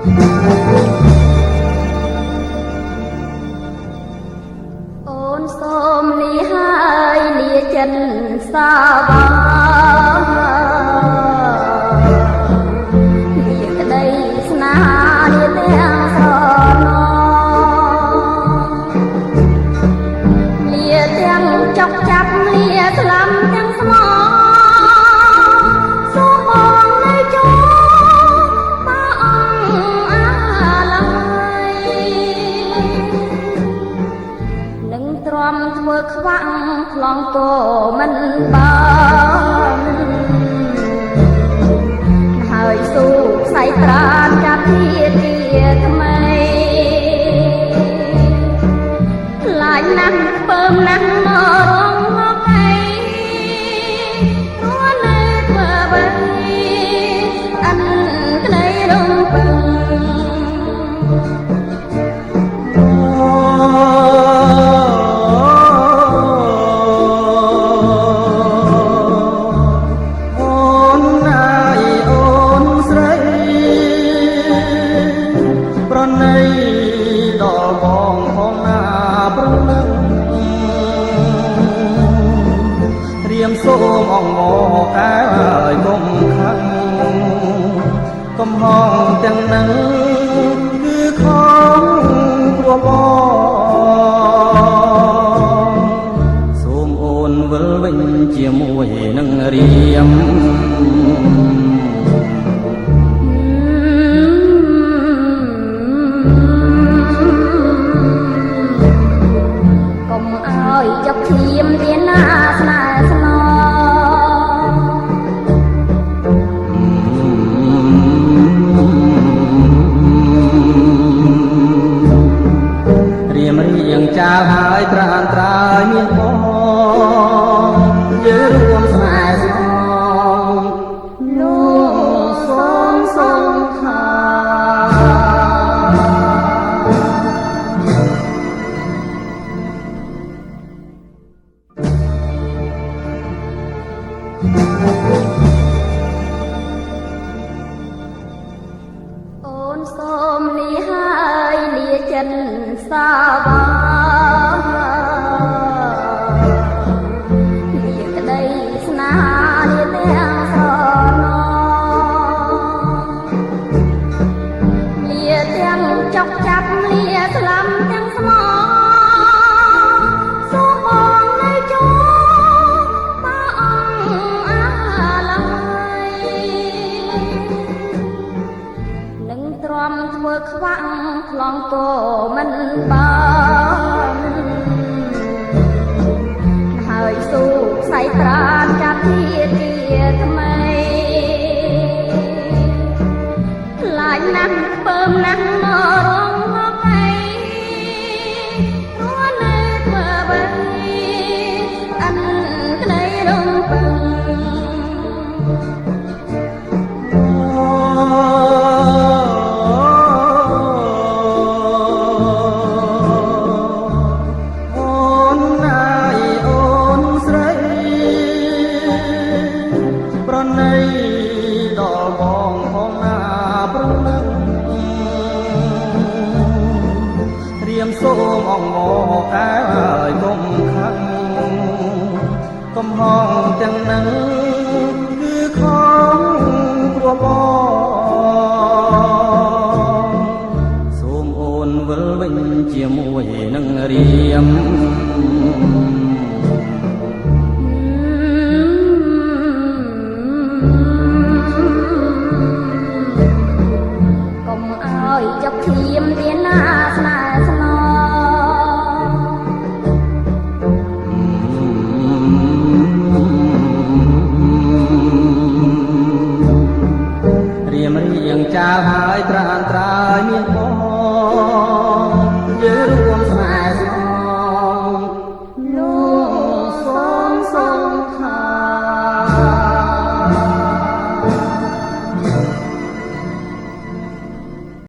អូនសូមលាហើយលាចិនសាបាលាក្តីស្នេហាលាទាំងស្រណលាទាំងចុកចាប់លាស្លាំទាំងស្មោសូមបងនៅជួបាអង្គអាឡ័យនឹងទ្រាំធ្វើខ្វាក់ខ្លងគោមិនបានហើយស៊ូខ្សែត្រានចាប់ធាទាថ្មីខ្លាចណាស់ពើមណាស់មករងមកអីព្រោះនៅធ្វើអ្វីអិនក្តីរំពឹងសូមអងមកកែឲ្យកុំខឹងកំហងទាំងនឹងគឺខំព្រោះបងសូមអូនវិលវិញជាមួយនឹងរៀមកុំឲ្យចុកធៀមទាណាស្នេហ៍ស្នងចាលហើយត្រានត្រើយមានបងយើងរួមស្នេហ៍ស្នងលោកសូមសូមថាអូនសូមលាហើយលាចិនសាបាចុកចាប់លាស្លាំទាំងស្មោសូមបងនៅជួបាអង្គអាឡ័យនឹងទ្រាំធ្វើខ្វាក់ខ្លងគោមិនបានហើយស៊ូខ្សែត្រានចាប់ធាទាថ្មីខ្លាចណាស់ពើមណាស់មករងមកអីព្រោះនៅធ្វើអ្វីអិនក្តីរំពឹងអូនណាយអូនស្រីប្រណីដល់បងផងណាព្រលឹងសូមអងមកកែហើយកុំខឹងកំហងទាំងនឹងគឺខំព្រោះបង